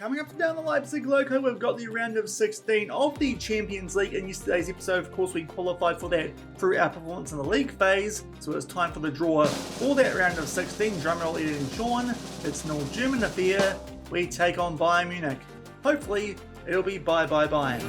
Coming up down the Leipzig Loko, we've got the round of 16 of the Champions League. In yesterday's episode, of course, we qualified for that through our performance in the league phase. So it's time for the draw for that round of 16. Drumroll, Ed and Sean. It's no German affair. We take on Bayern Munich. Hopefully, it'll be Bye Bye Bayern.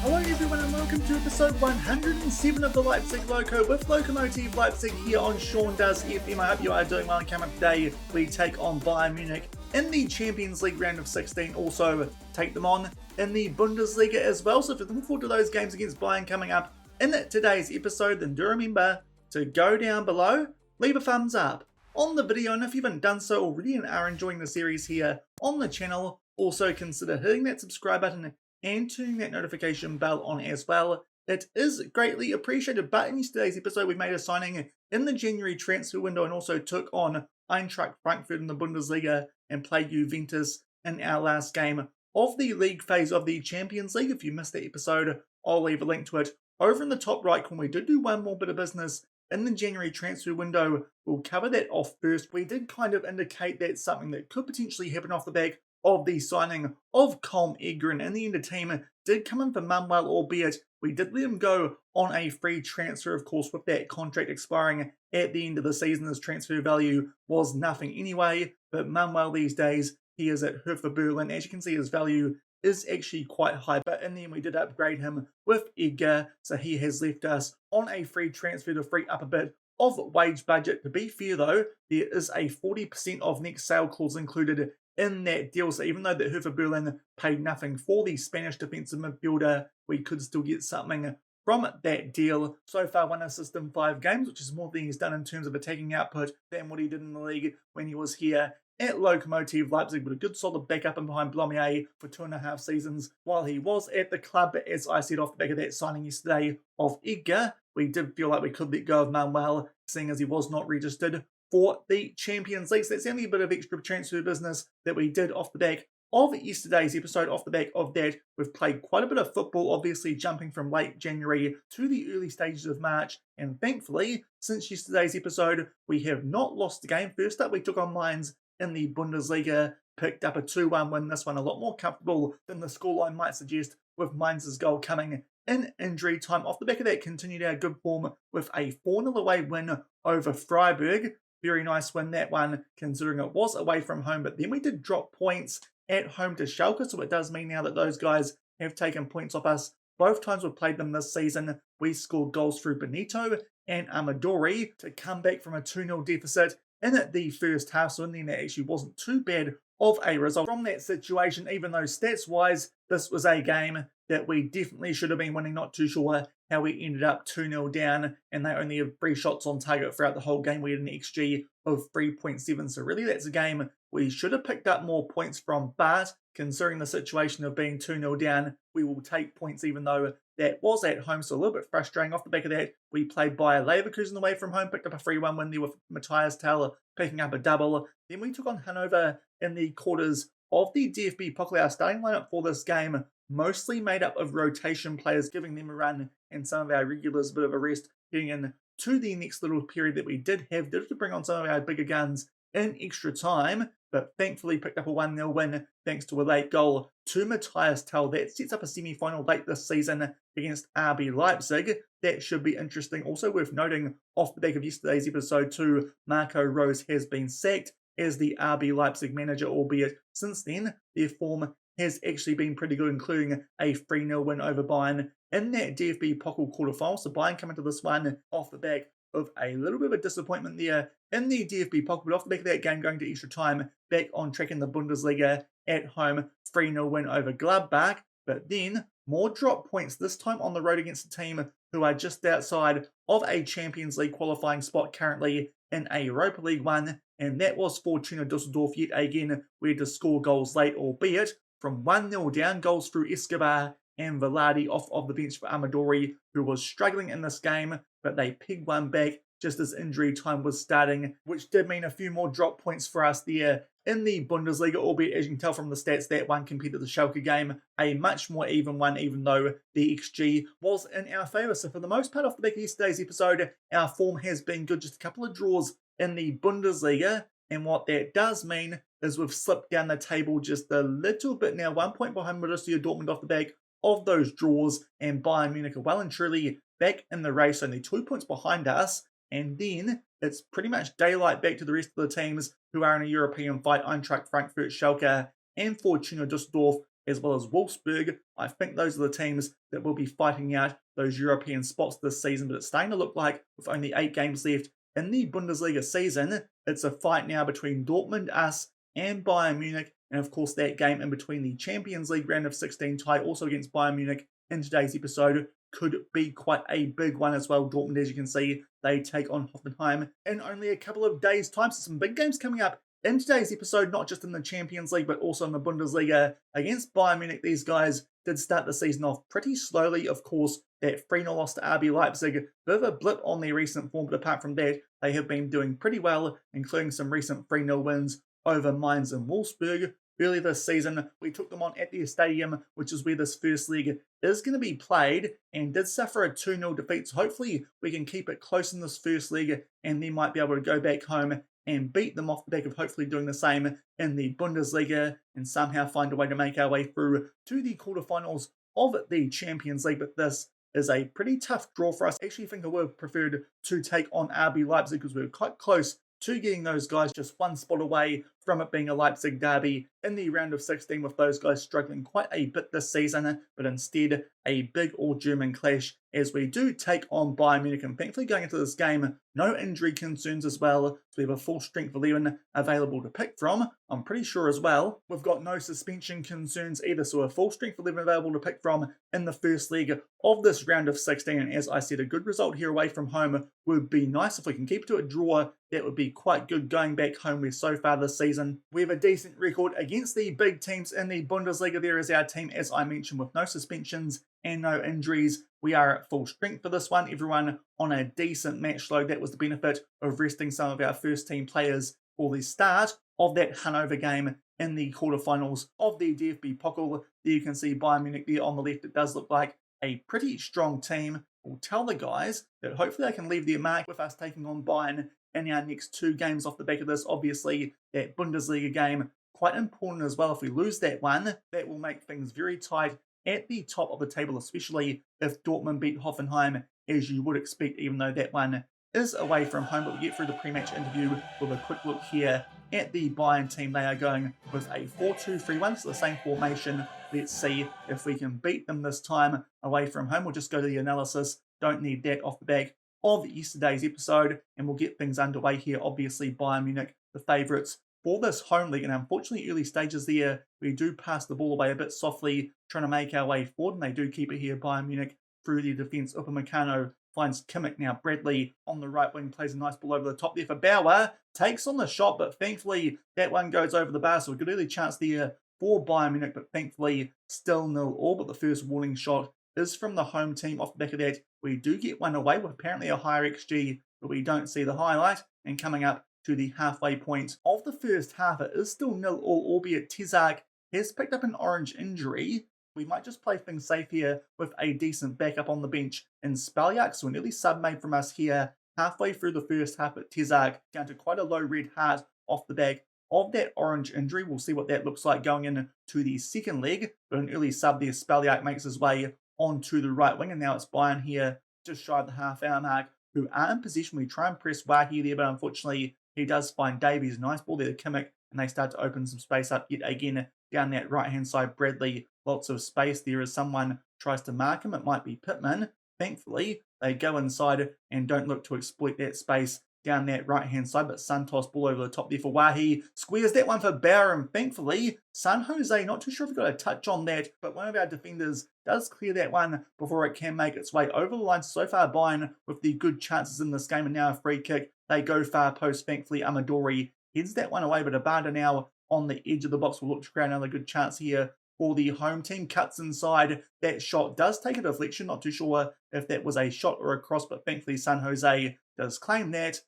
Hello everyone and welcome to episode 107 of the Leipzig Loko with Lokomotive Leipzig here on Sean Does FM. I hope you are doing well, and coming up today we take on Bayern Munich in the Champions League round of 16. Also take them on in the Bundesliga as well. So if you're looking forward to those games against Bayern coming up in today's episode, then do remember to go down below, leave a thumbs up on the video, and if you haven't done so already and are enjoying the series here on the channel, also consider hitting that subscribe button and turning that notification bell on as well. It is greatly appreciated. But in today's episode, we made a signing in the January transfer window and also took on Eintracht Frankfurt in the Bundesliga and played Juventus in our last game of the league phase of the Champions League. If you missed that episode, I'll leave a link to it over in the top right corner. We did do one more bit of business in the January transfer window. We'll cover that off first. We did kind of indicate that something that could potentially happen off the back of the signing of Colm Egren. In the end, the team did come in for Manuel, albeit we did let him go on a free transfer, of course, with that contract expiring at the end of the season. His transfer value was nothing anyway, but Manuel these days, he is at Hertha Berlin. As you can see, his value is actually quite high, but in the end, we did upgrade him with Edgar, so he has left us on a free transfer to free up a bit of wage budget. To be fair though, there is a 40% of next sale clause included in that deal, so even though the Hertha Berlin paid nothing for the Spanish defensive midfielder, we could still get something from that deal. So far, 1 assist in 5 games, which is more than he's done in terms of attacking output than what he did in the league when he was here at Lokomotive Leipzig, but a good solid backup in behind Blomier for 2.5 seasons while he was at the club. But as I said off the back of that signing yesterday of Edgar, we did feel like we could let go of Manuel, seeing as he was not registered for the Champions League. So that's only a bit of extra transfer business that we did off the back of yesterday's episode. Off the back of that, we've played quite a bit of football, obviously jumping from late January to the early stages of March, and thankfully, since yesterday's episode, we have not lost the game. First up, we took on Mainz in the Bundesliga, picked up a 2-1 win. This one a lot more comfortable than the scoreline might suggest, with Mainz's goal coming in injury time. Off the back of that, continued our good form with a 4-0 away win over Freiburg. Very nice win, that one, considering it was away from home. But then we did drop points at home to Schalke, so it does mean now that those guys have taken points off us. Both times we've played them this season, we scored goals through Benito and Amadori to come back from a 2-0 deficit in the first half. So in the end, it actually wasn't too bad of a result from that situation, even though stats-wise, this was a game that we definitely should have been winning. Not too sure how we ended up 2-0 down, and they only have 3 shots on target throughout the whole game. We had an XG of 3.7, so really that's a game we should have picked up more points from, but considering the situation of being 2-0 down, we will take points even though that was at home, so a little bit frustrating. Off the back of that, we played Bayer Leverkusen away from home, picked up a 3-1 win there with Matthias Taylor picking up a double. Then we took on Hanover in the quarters of the DFB Pokal. Our starting lineup for this game mostly made up of rotation players, giving them a run, and some of our regulars a bit of a rest, getting in to the next little period that we did have to bring on some of our bigger guns in extra time, but thankfully picked up a 1-0 win thanks to a late goal to Matthias Tell. That sets up a semi-final late this season against RB Leipzig. That should be interesting. Also worth noting, off the back of yesterday's episode too, Marco Rose has been sacked as the RB Leipzig manager, albeit since then their form has actually been pretty good, including a 3-0 win over Bayern in that DFB Pokal quarterfinal. So Bayern coming to this one off the back of a little bit of a disappointment there in the DFB Pokal, but off the back of that game going to extra time, back on track in the Bundesliga at home, 3-0 win over Gladbach. But then more drop points, this time on the road against a team who are just outside of a Champions League qualifying spot currently in a Europa League 1, and that was Fortuna Dusseldorf yet again. We had to score goals late, albeit from 1-0 down, goals through Escobar and Velarde off of the bench for Amadori, who was struggling in this game, but they pegged one back just as injury time was starting, which did mean a few more drop points for us there in the Bundesliga, albeit as you can tell from the stats, that one compared to the Schalke game, a much more even one, even though the XG was in our favour. So for the most part, off the back of yesterday's episode, our form has been good. Just a couple of draws in the Bundesliga, and what that does mean is we've slipped down the table just a little bit now, 1 point behind Borussia Dortmund off the back of those draws, and Bayern Munich are well and truly back in the race, only 2 points behind us, and then it's pretty much daylight back to the rest of the teams who are in a European fight: Eintracht Frankfurt, Schalke, and Fortuna Düsseldorf, as well as Wolfsburg. I think those are the teams that will be fighting out those European spots this season, but it's starting to look like with only 8 games left in the Bundesliga season, it's a fight now between Dortmund, us, and Bayern Munich, and of course that game in between the Champions League round of 16 tie also against Bayern Munich in today's episode could be quite a big one as well. Dortmund, as you can see, they take on Hoffenheim in only a couple of days' time. So some big games coming up in today's episode, not just in the Champions League, but also in the Bundesliga against Bayern Munich. These guys did start the season off pretty slowly. Of course, that 3-0 loss to RB Leipzig, bit of a blip on their recent form, but apart from that, they have been doing pretty well, including some recent 3-0 wins over Mainz and Wolfsburg. Earlier this season, we took them on at their stadium, which is where this first leg is going to be played, and did suffer a 2-0 defeat. So hopefully we can keep it close in this first leg, and then might be able to go back home and beat them off the back of hopefully doing the same in the Bundesliga, and somehow find a way to make our way through to the quarterfinals of the Champions League. But this is a pretty tough draw for us. I actually think I would have preferred to take on RB Leipzig because we were quite close to getting those guys just one spot away from it being a Leipzig derby in the round of 16, with those guys struggling quite a bit this season, but instead a big all-German clash as we do take on Bayern Munich. And thankfully going into this game, no injury concerns as well, so we have a full strength 11 available to pick from. I'm pretty sure as well we've got no suspension concerns either, so a full strength 11 available to pick from in the first leg of this round of 16. And as I said, a good result here away from home would be nice. If we can keep it to a draw, that would be quite good going back home, where so far this season we have a decent record against the big teams in the Bundesliga. There is our team, as I mentioned, with no suspensions and no injuries. We are at full strength for this one. Everyone on a decent match load. That was the benefit of resting some of our first team players for the start of that Hanover game in the quarterfinals of the DFB Pokal. There you can see Bayern Munich there on the left. It does look like a pretty strong team. We'll tell the guys that hopefully they can leave their mark with us taking on Bayern in our next 2 games off the back of this. Obviously, that Bundesliga game, quite important as well. If we lose that one, that will make things very tight at the top of the table, especially if Dortmund beat Hoffenheim, as you would expect, even though that one is away from home. But we get through the pre-match interview with a quick look here at the Bayern team. They are going with a 4-2-3-1, so the same formation. Let's see if we can beat them this time away from home. We'll just go to the analysis. Don't need that off the back of yesterday's episode, and we'll get things underway here. Obviously, Bayern Munich, the favourites for this home league, and unfortunately early stages there, we do pass the ball away a bit softly, trying to make our way forward, and they do keep it here. Bayern Munich through the defence. Upamecano finds Kimmich now. Bradley on the right wing plays a nice ball over the top there for Bauer. Takes on the shot, but thankfully that one goes over the bar, so a good early chance there for Bayern Munich, but thankfully still 0-0. But the first warning shot is from the home team. Off the back of that, we do get one away with apparently a higher XG, but we don't see the highlight. And coming up to the halfway point of the first half, it is still 0-0, albeit Tearin has picked up an orange injury. We might just play things safe here with a decent backup on the bench in Spalyak, so an early sub made from us here halfway through the first half, but Tearin down to quite a low red heart off the back of that orange injury. We'll see what that looks like going into the second leg, but an early sub there. Spalyak makes his way onto the right wing, and now it's Bayern here just shy of the half-hour mark, who are in possession. We try and press Wahi there, but unfortunately he does find Davies. Nice ball there to Kimmich, and they start to open some space up yet again down that right-hand side. Bradley, lots of space there as someone tries to mark him. It might be Pittman. Thankfully, they go inside and don't look to exploit that space down that right-hand side, but Santos ball over the top there for Wahi. Squares that one for Bauer, and thankfully, San Jose, not too sure if he got a touch on that, but one of our defenders does clear that one before it can make its way over the line. So far, Bayern with the good chances in this game, and now a free kick. They go far post. Thankfully, Amadori heads that one away, but Abada now on the edge of the box will look to create another good chance here for the home team. Cuts inside. That shot does take a deflection. Not too sure if that was a shot or a cross, but thankfully San Jose does claim that.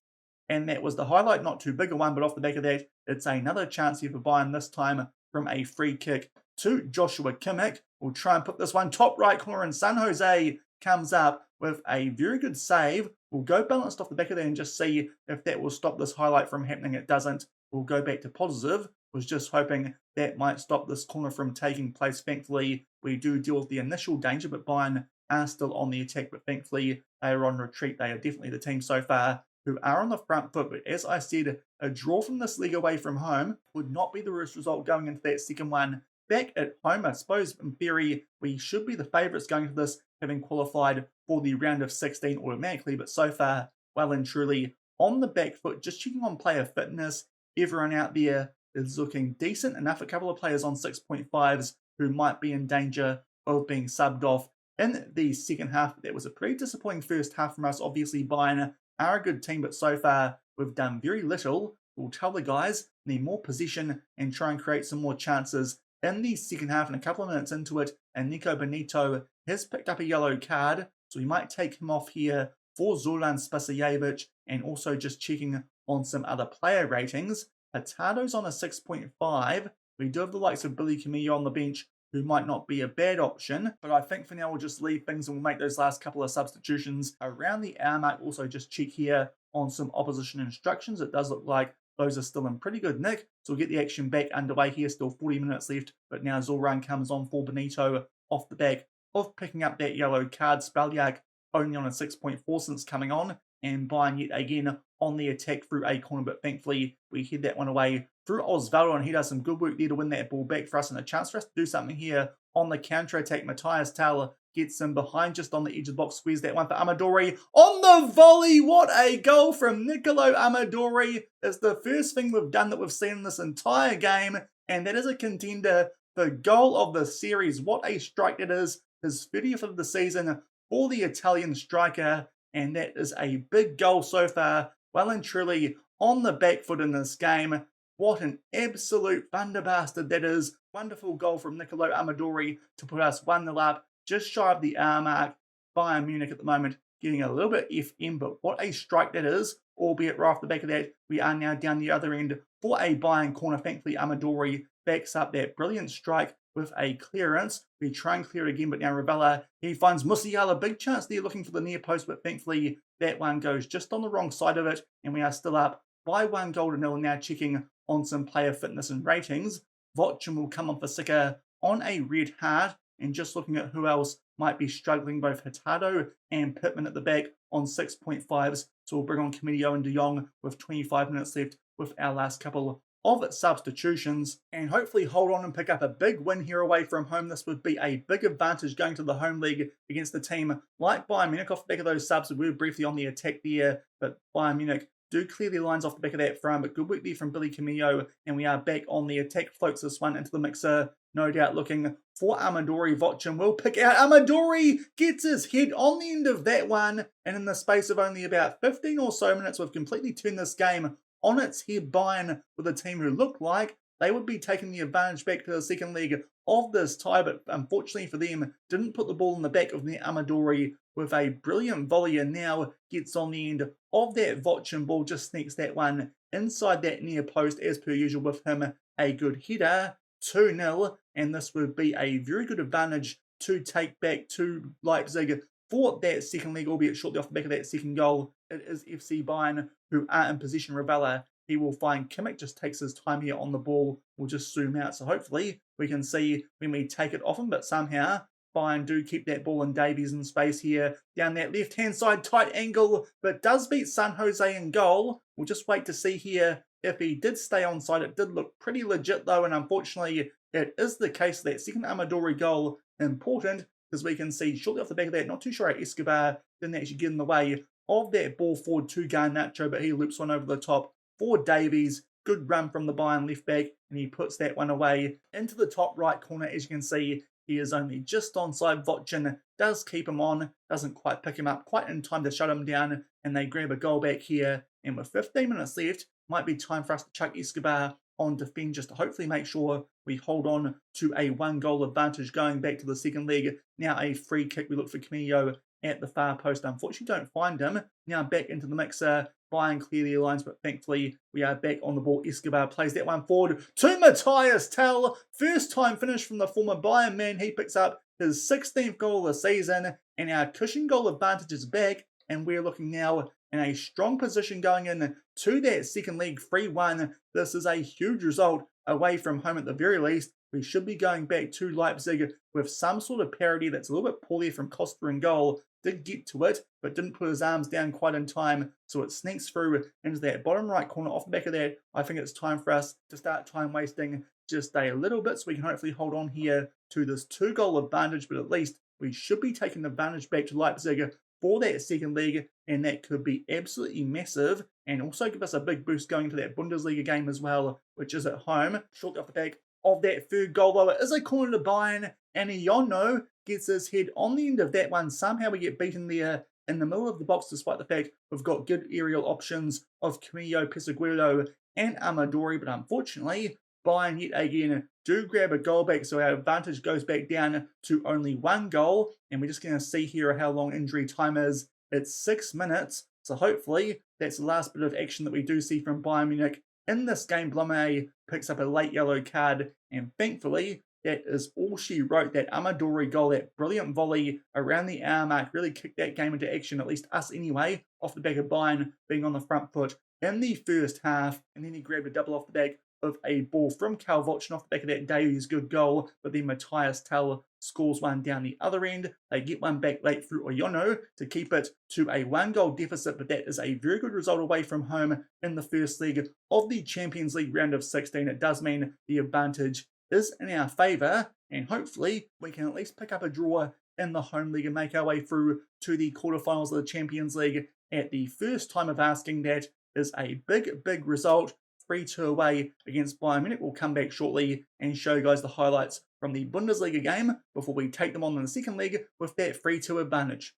and that was the highlight. Not too big a one, but off the back of that, it's another chance here for Bayern, this time from a free kick to Joshua Kimmich. We'll try and put this one top right corner, and San Jose comes up with a very good save. We'll go balanced off the back of that and just see if that will stop this highlight from happening. It doesn't. We'll go back to positive. Was just hoping that might stop this corner from taking place. Thankfully, we do deal with the initial danger, but Bayern are still on the attack, but thankfully they are on retreat. They are definitely the team so far who are on the front foot. But as I said, a draw from this league away from home would not be the worst result going into that second one back at home. I suppose in theory we should be the favourites going into this, having qualified for the round of 16 automatically, but so far well and truly on the back foot. Just checking on player fitness, everyone out there is looking decent enough. A couple of players on 6.5s who might be in danger of being subbed off in the second half. That was a pretty disappointing first half from us. Obviously Bayern are a good team, but so far we've done very little. We'll tell the guys need more possession and try and create some more chances in the second half. And a couple of minutes into it, and Nico Benito has picked up a yellow card, so we might take him off here for Zoran Spasajevic. And also just checking on some other player ratings, Hurtado's on a 6.5. We do have the likes of Billy Camillo on the bench, who might not be a bad option, but I think for now we'll just leave things and we'll make those last couple of substitutions around the hour mark. Also just check here on some opposition instructions. It does look like those are still in pretty good nick, so we'll get the action back underway here. Still 40 minutes left, but now Zoran comes on for Benito off the back of picking up that yellow card. Spaljak only on a 6.4 since coming on, and Bayern yet again on the attack through a corner, but thankfully we head that one away through Osvaldo, and he does some good work there to win that ball back for us, and a chance for us to do something here on the counter-attack. Matthias Tal gets him behind just on the edge of the box, squeeze that one for Amadori on the volley. What a goal from Nicolo Amadori. It's the first thing we've done that we've seen in this entire game, and that is a contender for goal of the series. What a strike it is, his 30th of the season for the Italian striker, and that is a big goal so far. Well and truly on the back foot in this game. What an absolute thunder bastard that is. Wonderful goal from Nicolo Amadori to put us 1-0 up, just shy of the hour mark. Bayern Munich at the moment getting a little bit FM, but what a strike that is, albeit right off the back of that, we are now down the other end for a Bayern corner. Thankfully, Amadori backs up that brilliant strike with a clearance. We try and clear it again, but now Ravella, he finds Musiala. Big chance there looking for the near post, but thankfully that one goes just on the wrong side of it, and we are still up by 1-0. Now checking on some player fitness and ratings. Vocem will come on for Sika on a red heart, and just looking at who else might be struggling, both Hurtado and Pittman at the back on 6.5s. So we'll bring on Camillo and De Jong with 25 minutes left with our last couple of substitutions, and hopefully hold on and pick up a big win here away from home. This would be a big advantage going to the home league against a team like Bayern Munich. Off the back of those subs, we were briefly on the attack there, but Bayern Munich do clear their lines off the back of that front, but good work there from Billy Camillo, and we are back on the attack. Floats this one into the mixer, no doubt looking for Amadori. Vocem will pick out Amadori, gets his head on the end of that one, and in the space of only about 15 or so minutes, we've completely turned this game on its head. Bayern with a team who looked like they would be taking the advantage back to the second leg of this tie, but unfortunately for them, didn't put the ball in the back of the Amadori with a brilliant volley, and now gets on the end of that Vocem ball, just sneaks that one inside that near post as per usual with him a good header. 2-0, and this would be a very good advantage to take back to Leipzig for that second leg, albeit shortly off the back of that second goal. It is FC Bayern who are in position. Ravella, he will find Kimmich, just takes his time here on the ball. We'll just zoom out, so hopefully we can see when we take it off him, but somehow Bayern do keep that ball, in Davies in space here down that left-hand side, tight angle, but does beat San Jose in goal. We'll just wait to see here if he did stay onside. It did look pretty legit though, and unfortunately it is the case. That second Amadori goal important, because we can see shortly off the back of that, not too sure how Escobar didn't actually get in the way of that ball forward to Garnacho, but he loops one over the top for Davies. Good run from the Bayern left back, and he puts that one away into the top right corner. As you can see, he is only just onside. Vocem does keep him on, doesn't quite pick him up quite in time to shut him down, and they grab a goal back here. And with 15 minutes left, might be time for us to chuck Escobar on defend, just to hopefully make sure we hold on to a 1-goal advantage going back to the second leg. Now a free kick. We look for Camillo at the far post. Unfortunately, don't find him. Now back into the mixer. Bayern clear their lines, but thankfully we are back on the ball. Escobar plays that one forward to Matthias Tell. First time finish from the former Bayern man. He picks up his 16th goal of the season, and our cushion goal advantage is back, and we're looking now in a strong position going in to that second leg 3-1. This is a huge result away from home at the very least. We should be going back to Leipzig with some sort of parity. That's a little bit poorly from Costa in goal. Did get to it, but didn't put his arms down quite in time, so it sneaks through into that bottom right corner. Off the back of that, I think it's time for us to start time wasting just a little bit, so we can hopefully hold on here to this 2-goal advantage, but at least we should be taking the advantage back to Leipzig for that second leg, and that could be absolutely massive, and also give us a big boost going into that Bundesliga game as well, which is at home. Shortly off the back of that third goal, though, it is a corner to Bayern, and Iono gets his head on the end of that one. Somehow we get beaten there in the middle of the box, despite the fact we've got good aerial options of Camillo, Pesiguero, and Amadori, but unfortunately, Bayern yet again do grab a goal back, so our advantage goes back down to only 1 goal, and we're just going to see here how long injury time is. It's 6 minutes, so hopefully that's the last bit of action that we do see from Bayern Munich in this game. Blome picks up a late yellow card, and thankfully that is all she wrote. That Amadori goal, that brilliant volley around the hour mark, really kicked that game into action, at least us anyway, off the back of Bayern being on the front foot in the first half, and then he grabbed a double off the back of a ball from Calvoch, and off the back of that Davies good goal, but then Matthias Tell scores one down the other end. They get one back late through Iono to keep it to a 1-goal deficit, but that is a very good result away from home in the first leg of the Champions League round of 16. It does mean the advantage is in our favour, and hopefully we can at least pick up a draw in the home league and make our way through to the quarterfinals of the Champions League at the first time of asking. That is a big result. 3-2 away against Bayern Munich. We'll come back shortly and show you guys the highlights from the Bundesliga game before we take them on in the second leg with that 3-2 advantage.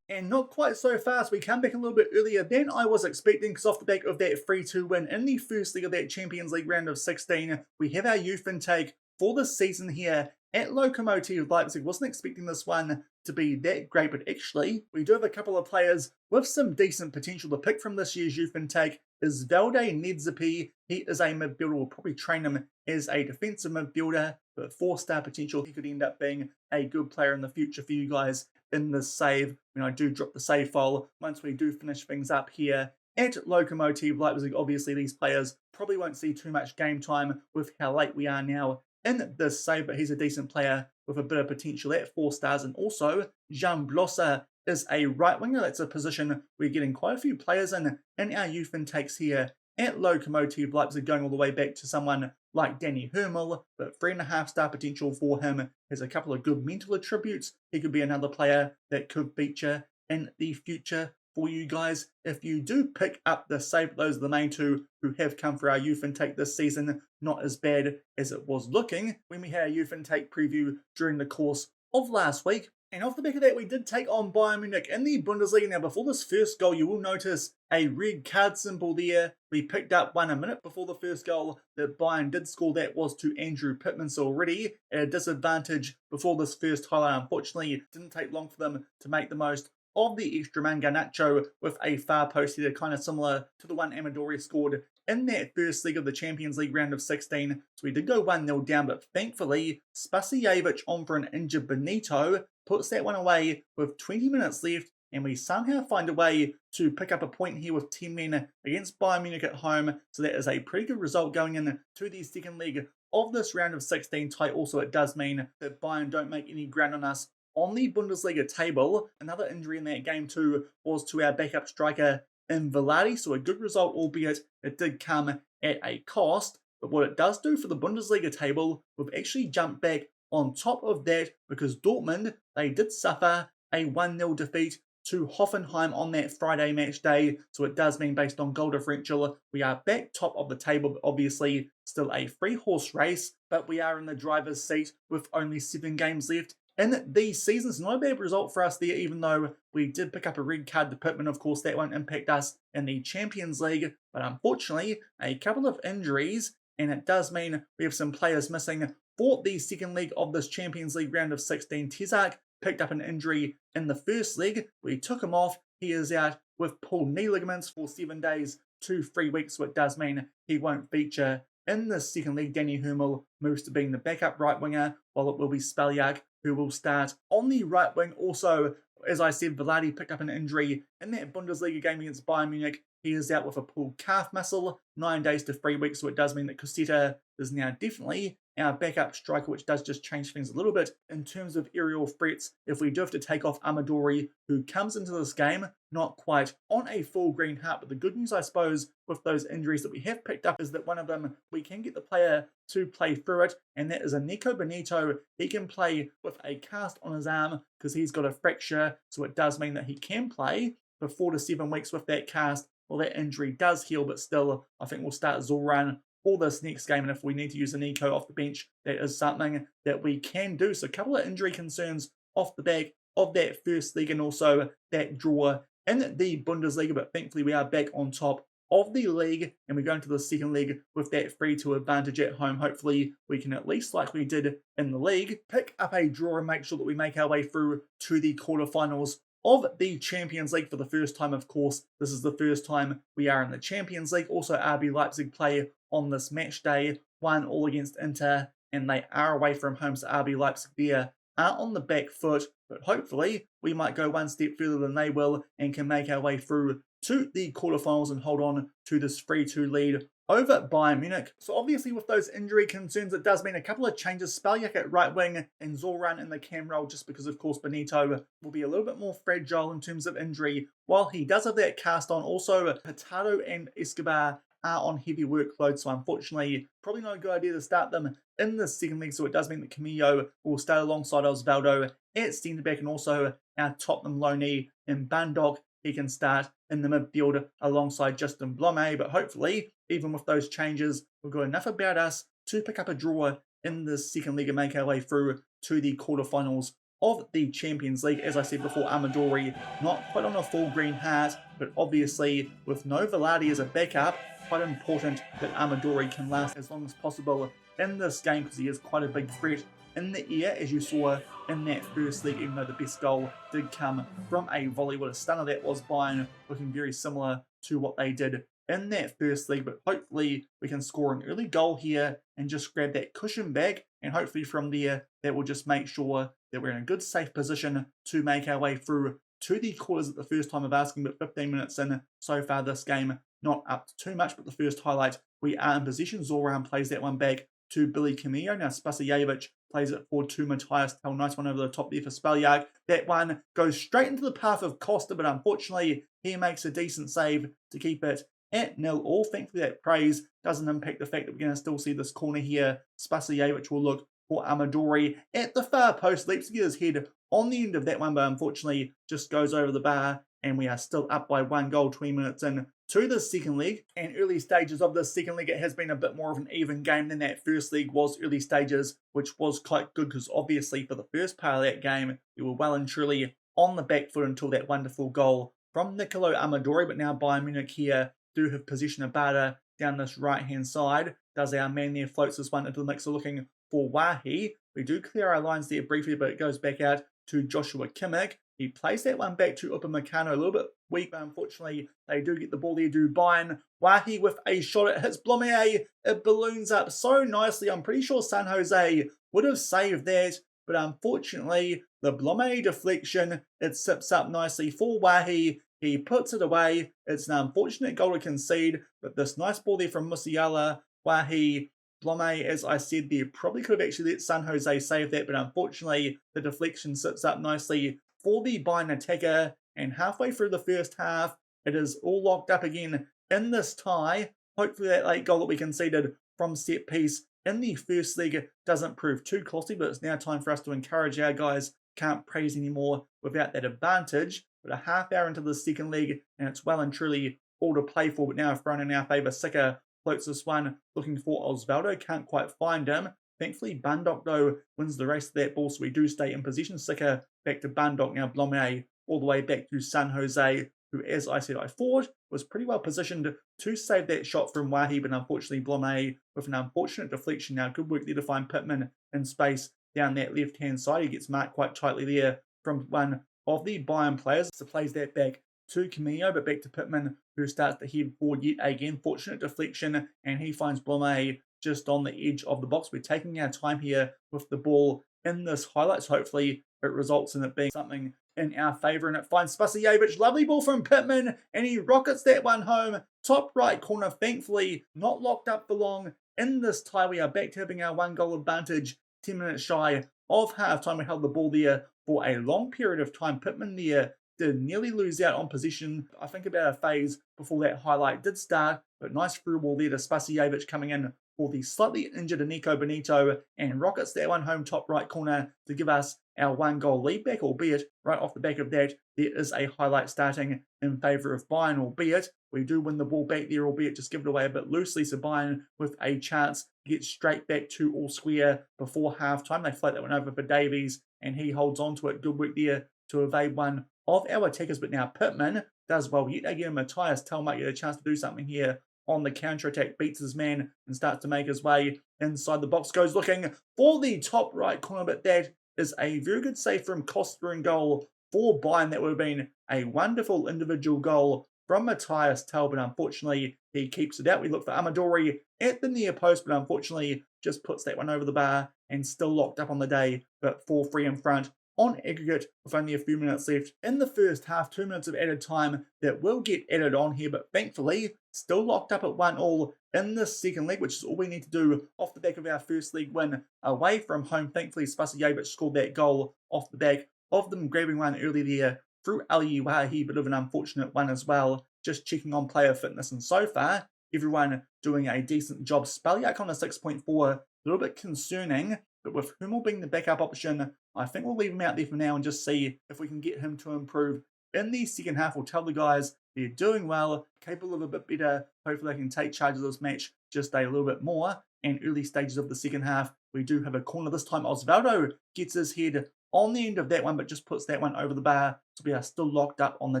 And not quite so fast. We come back a little bit earlier than I was expecting, because off the back of that 3-2 win in the first leg of that Champions League round of 16, we have our youth intake for the season here at Lokomotive Leipzig. Wasn't expecting this one to be that great, but actually we do have a couple of players with some decent potential to pick from this year's youth intake. Is Valde Nedzepi. He is a midfielder. We'll probably train him as a defensive midfielder, but 4-star potential. He could end up being a good player in the future for you guys in this save. When I do drop the save file once we do finish things up here at Lokomotive Leipzig. Obviously these players probably won't see too much game time with how late we are now in this save, but he's a decent player with a bit of potential at 4 stars. And also, Jean Blosser is a right winger. That's a position we're getting quite a few players in our youth intakes here at Lokomotive Leipzig, going all the way back to someone like Danny Hermel, but 3.5-star potential for him. Has a couple of good mental attributes. He could be another player that could feature in the future for you guys if you do pick up the save. Those are the main two who have come for our youth intake this season. Not as bad as it was looking when we had our youth intake preview during the course of last week. And off the back of that, we did take on Bayern Munich in the Bundesliga. Now, before this first goal, you will notice a red card symbol there. We picked up one a minute before the first goal that Bayern did score. That was to Andrew Pittman, so already at a disadvantage before this first highlight. Unfortunately, it didn't take long for them to make the most of the extra man. Garnacho with a far post header, kind of similar to the one Amadori scored in that first leg of the Champions League round of 16. So we did go 1-0 down, but thankfully Spasijevic on for an injured Benito puts that one away with 20 minutes left, and we somehow find a way to pick up a point here with 10 men against Bayern Munich at home. So that is a pretty good result going into the second leg of this round of 16 tie. Also, it does mean that Bayern don't make any ground on us on the Bundesliga table. Another injury in that game too was to our backup striker in Velati, so a good result, albeit it did come at a cost. But what it does do for the Bundesliga table, we've actually jumped back on top of that, because Dortmund, they did suffer a 1-0 defeat to Hoffenheim on that Friday match day. So it does mean, based on goal differential, we are back top of the table, but obviously still a 3-horse race. But we are in the driver's seat with only 7 games left in the season. It's not a bad result for us there, even though we did pick up a red card to Pittman. Of course, that won't impact us in the Champions League, but unfortunately, a couple of injuries, and it does mean we have some players missing for the second leg of this Champions League round of 16. Tezak picked up an injury in the first leg. We took him off. he is out with pulled knee ligaments for 7 days to 3 weeks, so it does mean he won't feature in the second leg. Danny Hummel moves to being the backup right winger, while it will be Spaliak who will start on the right wing. Also, as I said, Vladi picked up an injury in that Bundesliga game against Bayern Munich. He is out with a pulled calf muscle, 9 days to 3 weeks, so it does mean that Cosetta is now definitely our backup striker, which does just change things a little bit in terms of aerial threats. If we do have to take off Amadori, who comes into this game not quite on a full green heart, but the good news, I suppose, with those injuries that we have picked up is that one of them, we can get the player to play through it, and that is a Nico Benito. He can play with a cast on his arm because he's got a fracture, so it does mean that he can play for 4 to 7 weeks with that cast. Well, that injury does heal, but still, I think we'll start Zoran for this next game, and if we need to use a Nico off the bench, that is something that we can do. So a couple of injury concerns off the back of that first leg and also that draw in the Bundesliga, but thankfully we are back on top of the league, and we're going to the second leg with that 3-2 advantage at home. Hopefully we can, at least like we did in the league, pick up a draw and make sure that we make our way through to the quarterfinals of the Champions League for the first time. Of course, this is the first time we are in the Champions League. Also, RB Leipzig play on this match day, 1-1 against Inter, and they are away from home, so RB Leipzig there are on the back foot, but hopefully we might go one step further than they will and can make our way through to the quarterfinals and hold on to this 3-2 lead over Bayern Munich. So obviously with those injury concerns, it does mean a couple of changes. Spaliak at right wing and Zoran in the cam role, just because of course Benito will be a little bit more fragile in terms of injury. While he does have that cast on, also Hurtado and Escobar are on heavy workload, so unfortunately probably not a good idea to start them in the second leg. So it does mean that Camillo will start alongside Osvaldo at centre back, and also our Tottenham loanee in Bandok, he can start in the midfield alongside Justin Blome. But hopefully, even with those changes, we've got enough about us to pick up a draw in the second leg and make our way through to the quarterfinals of the Champions League. As I said before, Amadori not quite on a full green heart, but obviously with no Vladi as a backup, quite important that Amadori can last as long as possible in this game, because he is quite a big threat in the air, as you saw in that first leg, even though the best goal did come from a volley. What a stunner that was. Bayern looking very similar to what they did in that first leg, but hopefully we can score an early goal here and just grab that cushion back, and hopefully from there that will just make sure that we're in a good safe position to make our way through to the quarters at the first time of asking. But 15 minutes in so far this game, not up to too much, but the first highlight, we are in possession. Zoran plays that one back to Billy Camillo. Now Spasijevic plays it forward to Matthias Tell. Nice one over the top there for Spaliak. That one goes straight into the path of Costa, but unfortunately he makes a decent save to keep it at 0-0. Thankfully that praise doesn't impact the fact that we're going to still see this corner here. Spasijevic will look for Amadori at the far post. Leipzig his head on the end of that one, but unfortunately just goes over the bar, and we are still up by 1 goal 20 minutes in to the second leg. And early stages of the second leg, it has been a bit more of an even game than that first leg was early stages, which was quite good, because obviously for the first part of that game we were well and truly on the back foot until that wonderful goal from Nicolo Amadori. But now Bayern Munich here do have possession of Bada down this right hand side. Does our man there floats this one into the mixer looking for Wahi. We do clear our lines there briefly, but it goes back out to Joshua Kimmich. He plays that one back to Upamecano, a little bit weak, but unfortunately they do get the ball there. Do Bayern. Wahi with a shot, it hits Blome, it balloons up so nicely. I'm pretty sure San Jose would have saved that, but unfortunately the Blome deflection, it sips up nicely for Wahi. He puts it away. It's an unfortunate goal to concede, but this nice ball there from Musiala. Wahi, Blome, as I said there, probably could have actually let San Jose save that, but unfortunately the deflection sits up nicely for the Bayern attacker. And halfway through the first half, it is all locked up again in this tie. Hopefully that late goal that we conceded from set piece in the first leg doesn't prove too costly, but it's now time for us to encourage our guys. Can't praise anymore without that advantage. But a half hour into the second leg, and it's well and truly all to play for, but now thrown in our favour. Sika floats this one, looking for Osvaldo, can't quite find him. Thankfully, Bandok, though, wins the race to that ball, so we do stay in position. Sika back to Bandok, now Blome all the way back to San Jose, who, as I said, I thought was pretty well positioned to save that shot from Wahi, but unfortunately Blome with an unfortunate deflection. Now, good work there to find Pittman in space down that left-hand side. He gets marked quite tightly there from one of the Bayern players, so plays that back to Camillo, but back to Pittman, who starts to head forward yet again. Fortunate deflection, and he finds Blume just on the edge of the box. We're taking our time here with the ball in this highlights. Hopefully it results in it being something in our favour, and it finds Spasijevic. Lovely ball from Pittman, and he rockets that one home. Top right corner, thankfully not locked up for long. In this tie, we are back to having our 1-goal advantage, 10 minutes shy of half-time. We held the ball there for a long period of time. Pittman there did nearly lose out on possession, I think about a phase before that highlight did start, but nice through ball there to Spasijevic coming in for the slightly injured Nico Benito, and rockets that one home top right corner to give us our 1-goal lead back, albeit right off the back of that, there is a highlight starting in favour of Bayern, albeit we do win the ball back there, albeit just give it away a bit loosely, so Bayern with a chance to get straight back to all square before half-time. They float that one over for Davies, and he holds on to it. Good work there to evade one of our attackers, but now Pittman does well yet again. Matthias Tell might get a chance to do something here on the counter-attack, beats his man and starts to make his way inside the box, goes looking for the top right corner, but that is a very good save from Costa in goal for Bayern. That would have been a wonderful individual goal from Matthias Tell, but unfortunately he keeps it out. We look for Amadori at the near post, but unfortunately just puts that one over the bar and still locked up on the day, but 4-3 in front on aggregate with only a few minutes left in the first half. 2 minutes of added time that will get added on here, but thankfully still locked up at 1-1 in the second leg, which is all we need to do off the back of our first league win away from home. Thankfully Spasijevic scored that goal off the back of them grabbing one early there through Ali Wahi, bit of an unfortunate one as well. Just checking on player fitness, and so far everyone doing a decent job. Spaliak on a 6.4, a little bit concerning, but with Hummel being the backup option, I think we'll leave him out there for now and just see if we can get him to improve in the second half. We'll tell the guys they're doing well, capable of a bit better. Hopefully they can take charge of this match just a little bit more. And early stages of the second half, we do have a corner. This time Osvaldo gets his head on the end of that one, but just puts that one over the bar. So we are still locked up on the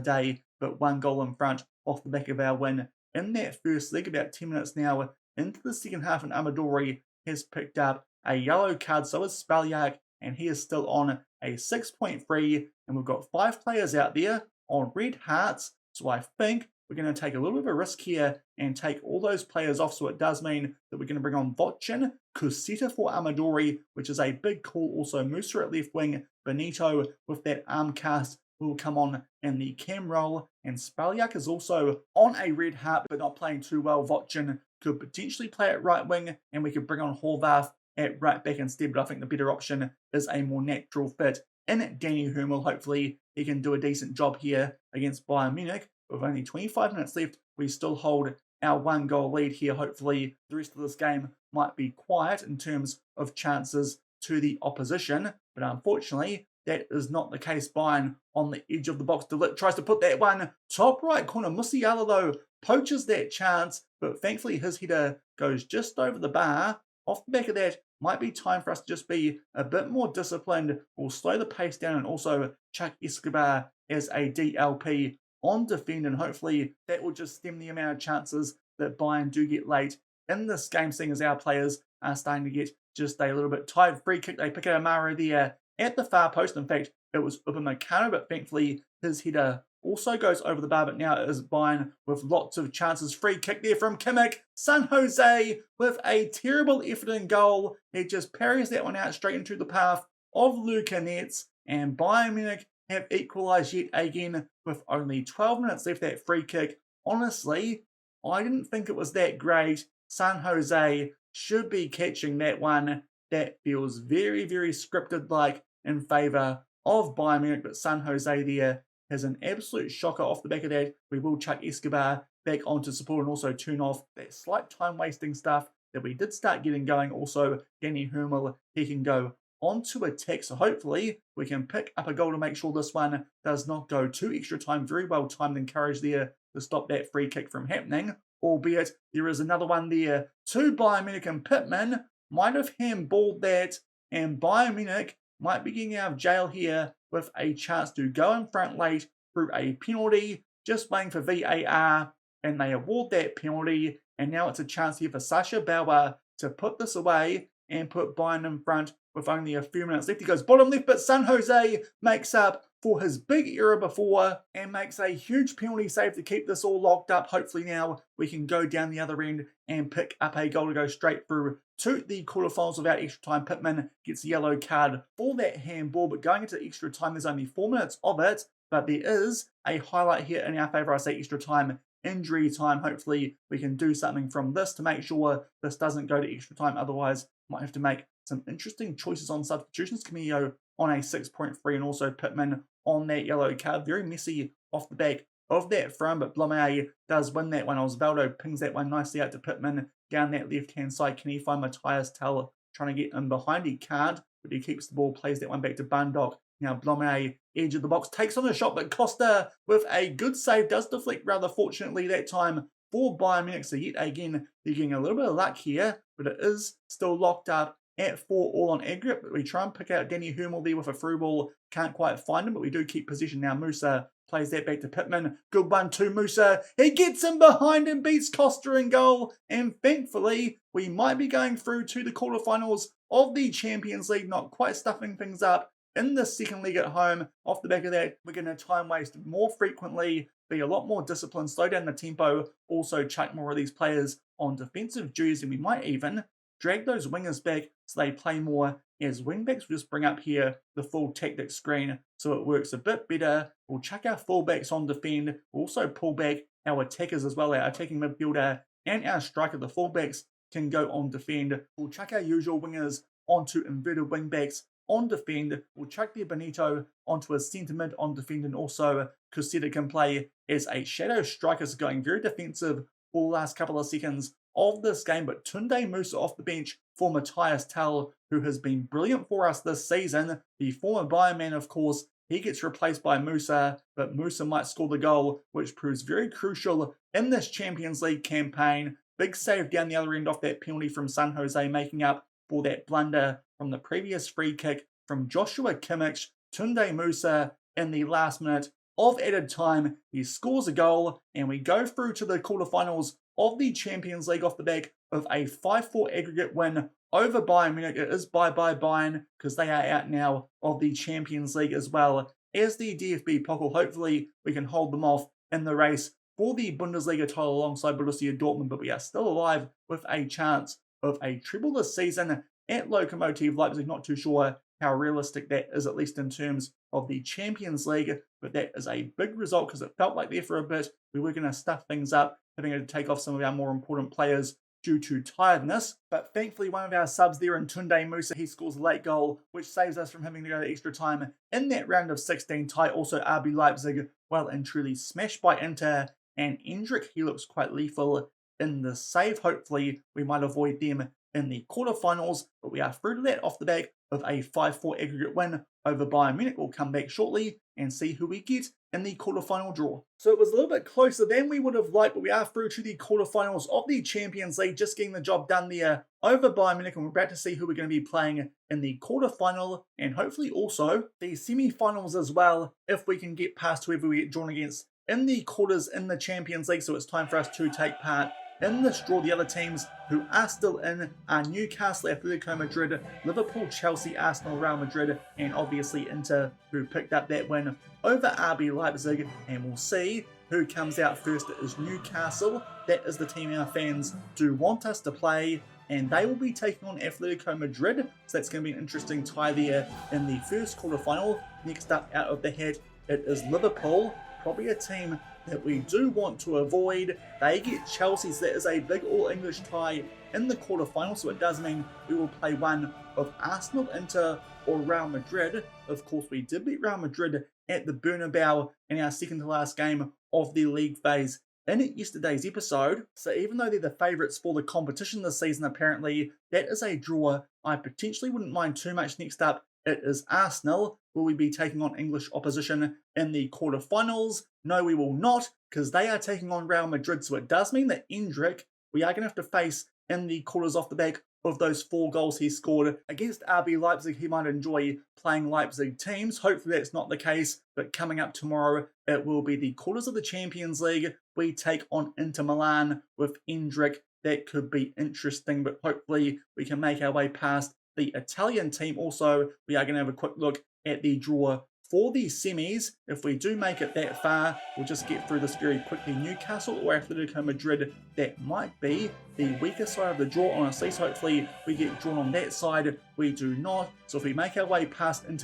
day, but 1 goal in front off the back of our win in that first leg. About 10 minutes now into the second half, and Amadori has picked up a yellow card. So is Spaliak, and he is still on a 6.3, and we've got 5 players out there on red hearts. So I think we're going to take a little bit of a risk here and take all those players off. So it does mean that we're going to bring on Vochin, Cusetta for Amadori, which is a big call. Also Musa at left wing, Benito with that arm cast will come on in the cam role, and Spaliak is also on a red heart but not playing too well. Vochin could potentially play at right wing, and we could bring on Horvath at right back instead, but I think the better option is a more natural fit in Danny Hummel. Hopefully he can do a decent job here against Bayern Munich. With only 25 minutes left, we still hold our 1-goal lead here. Hopefully the rest of this game might be quiet in terms of chances to the opposition, but unfortunately that is not the case. Bayern on the edge of the box. De Ligt tries to put that one top right corner. Musiala though poaches that chance, but thankfully his header goes just over the bar. Off the back of that, might be time for us to just be a bit more disciplined. We'll slow the pace down and also chuck Escobar as a DLP on defend, and hopefully that will just stem the amount of chances that Bayern do get late in this game, seeing as our players are starting to get just a little bit tired. Free kick, they pick out Amaro there at the far post. In fact, it was Upamecano, but thankfully his header also goes over the bar, but now it is Bayern with lots of chances. Free kick there from Kimmich. San Jose with a terrible effort in goal. He just parries that one out straight into the path of Luka Netz, and Bayern Munich have equalised yet again with only 12 minutes left. That free kick, honestly, I didn't think it was that great. San Jose should be catching that one. That feels very, very scripted like in favour of Bayern Munich, but San Jose there has an absolute shocker off the back of that. We will chuck Escobar back onto support and also turn off that slight time wasting stuff that we did start getting going. Also, Danny Hummel, he can go onto attack, so hopefully we can pick up a goal to make sure this one does not go to extra time. Very well timed and courage there to stop that free kick from happening, albeit there is another one there to Bayern Munich, and Pittman might have handballed that, and Bayern Munich might be getting out of jail here with a chance to go in front late through a penalty, just waiting for VAR, and they award that penalty, and now it's a chance here for Sasha Bauer to put this away and put Bayern in front with only a few minutes left. He goes bottom left, but San Jose makes up for his big error before and makes a huge penalty save to keep this all locked up. Hopefully now we can go down the other end and pick up a goal to go straight through to the quarterfinals without extra time. Pittman gets a yellow card for that handball, but going into extra time, there's only 4 minutes of it, but there is a highlight here in our favour. I say extra time, injury time. Hopefully we can do something from this to make sure this doesn't go to extra time. Otherwise, might have to make some interesting choices on substitutions. Camillo on a 6.3 and also Pittman on that yellow card. Very messy off the back of that front, but Blomé does win that one. Osvaldo pings that one nicely out to Pittman down that left-hand side. Can he find Matthias Tell trying to get in behind? He can't, but he keeps the ball, plays that one back to Bundok. Now Blomé, edge of the box, takes on a shot, but Costa with a good save does deflect rather fortunately that time for Bayern Munich. So yet again, they're getting a little bit of luck here, but it is still locked up at 4 all on aggregate. But we try and pick out Danny Hummel there with a through ball. Can't quite find him, but we do keep possession now. Musa plays that back to Pittman. Good one to Musa. He gets him behind and beats Costa in goal. And thankfully, we might be going through to the quarterfinals of the Champions League, not quite stuffing things up in the second league at home. Off the back of that, we're going to time waste more frequently, be a lot more disciplined, slow down the tempo, also chuck more of these players on defensive duties, and we might even drag those wingers back so they play more as wingbacks. We'll just bring up here the full tactic screen so it works a bit better. We'll chuck our fullbacks on defend. We'll also pull back our attackers as well, our attacking midfielder and our striker. The fullbacks can go on defend. We'll chuck our usual wingers onto inverted wingbacks on defend. We'll chuck the Benito onto a centre mid on defend, and also Cosetta can play as a shadow striker, so going very defensive for the last couple of seconds of this game. But Tunde Musa off the bench for Matthias Tell, who has been brilliant for us this season. The former Bayern man, of course, he gets replaced by Musa, but Musa might score the goal, which proves very crucial in this Champions League campaign. Big save down the other end off that penalty from San Jose, making up for that blunder from the previous free kick from Joshua Kimmich. Tunde Musa in the last minute of added time, he scores a goal, and we go through to the quarterfinals of the Champions League off the back of a 5-4 aggregate win over Bayern Munich. It is Bye Bye Bayern because they are out now of the Champions League as well as the DFB Pokal. Hopefully we can hold them off in the race for the Bundesliga title alongside Borussia Dortmund, but we are still alive with a chance of a treble this season at Lokomotive Leipzig. Not too sure how realistic that is, at least in terms of the Champions League, but that is a big result because it felt like there for a bit we were going to stuff things up, having to take off some of our more important players due to tiredness. But thankfully one of our subs there in Tunde Musa, he scores a late goal, which saves us from having to go to extra time in that round of 16 tie. Also RB Leipzig well and truly smashed by Inter, and Endrick, he looks quite lethal in the save. Hopefully we might avoid them in the quarterfinals, but we are through to that off the back of a 5-4 aggregate win over Bayern Munich. We'll come back shortly and see who we get in the quarterfinal draw. So it was a little bit closer than we would have liked, but we are through to the quarterfinals of the Champions League, just getting the job done there over Bayern Munich, and we're about to see who we're going to be playing in the quarterfinal and hopefully also the semi-finals as well, if we can get past whoever we get drawn against in the quarters in the Champions League. So it's time for us to take part in this draw. The other teams who are still in are Newcastle, Atletico Madrid, Liverpool, Chelsea, Arsenal, Real Madrid, and obviously Inter, who picked up that win over RB Leipzig. And we'll see who comes out first. It is Newcastle. That is the team our fans do want us to play, and they will be taking on Atletico Madrid. So that's going to be an interesting tie there in the first quarterfinal. Next up out of the hat, it is Liverpool, probably a team that we do want to avoid. They get Chelsea, so that is a big all-English tie in the quarterfinal, so it does mean we will play one of Arsenal, Inter, or Real Madrid. Of course, we did beat Real Madrid at the Bernabeu in our second to last game of the league phase in yesterday's episode. So even though they're the favourites for the competition this season, apparently, that is a draw I potentially wouldn't mind too much. Next up, it is Arsenal. Will we be taking on English opposition in the quarterfinals? No, we will not, because they are taking on Real Madrid. So it does mean that Endrick, we are going to have to face in the quarters off the back of those 4 goals he scored against RB Leipzig. He might enjoy playing Leipzig teams. Hopefully that's not the case, but coming up tomorrow, it will be the quarters of the Champions League. We take on Inter Milan with Endrick. That could be interesting, but hopefully we can make our way past the Italian team. Also, we are going to have a quick look at the draw for the semis. If we do make it that far, we'll just get through this very quickly. Newcastle or Atletico Madrid, that might be the weaker side of the draw, honestly. So hopefully we get drawn on that side. We do not. So if we make our way past in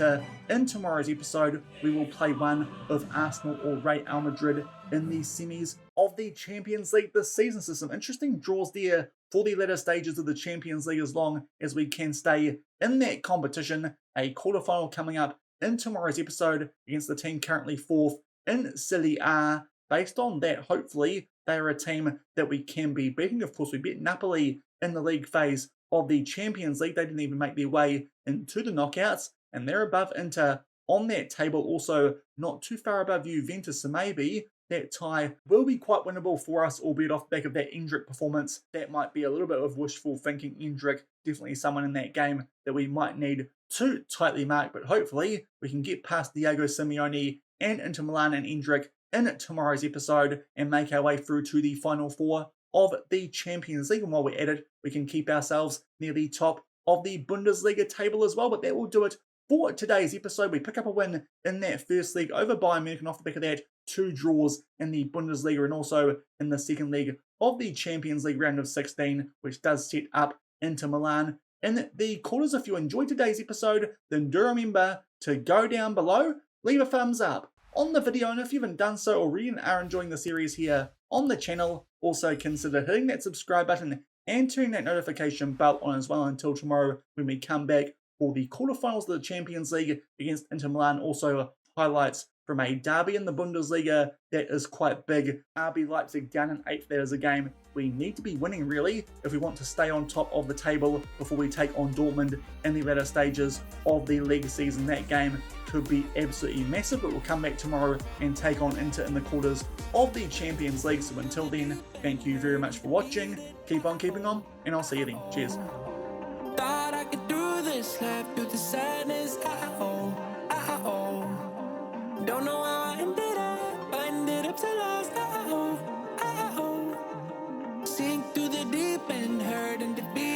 tomorrow's episode, we will play one of Arsenal or Real Madrid in the semis of the Champions League this season. So some interesting draws there for the latter stages of the Champions League, as long as we can stay in that competition. A quarterfinal coming up in tomorrow's episode against the team currently 4th in Serie A. Based on that, hopefully they are a team that we can be beating. Of course, we beat Napoli in the league phase of the Champions League. They didn't even make their way into the knockouts, and they're above Inter on that table, also not too far above Juventus. So maybe that tie will be quite winnable for us, albeit off the back of that Endrick performance. That might be a little bit of wishful thinking. Endrick, definitely someone in that game that we might need to tightly mark, but hopefully we can get past Diego Simeone and Inter Milan and Endrick in tomorrow's episode and make our way through to the final 4 of the Champions League. And while we're at it, we can keep ourselves near the top of the Bundesliga table as well. But that will do it for today's episode. We pick up a win in that first league over Bayern Munich, and off the back of that, 2 draws in the Bundesliga and also in the second leg of the Champions League round of 16, which does set up Inter Milan in the quarters. If you enjoyed today's episode, then do remember to go down below, leave a thumbs up on the video, and if you haven't done so already and are enjoying the series here on the channel, also consider hitting that subscribe button and turning that notification bell on as well until tomorrow when we come back for the quarterfinals of the Champions League against Inter Milan. Also highlights from a derby in the Bundesliga that is quite big. RB Leipzig down in 8th. That is a game we need to be winning, really, if we want to stay on top of the table before we take on Dortmund in the latter stages of the league season. That game could be absolutely massive, but we'll come back tomorrow and take on Inter in the quarters of the Champions League. So until then, thank you very much for watching. Keep on keeping on, and I'll see you then. Cheers. Thought I could do this, left through the sadness. Don't know how I ended up so lost. Sink through the deep end, hurt and defeat.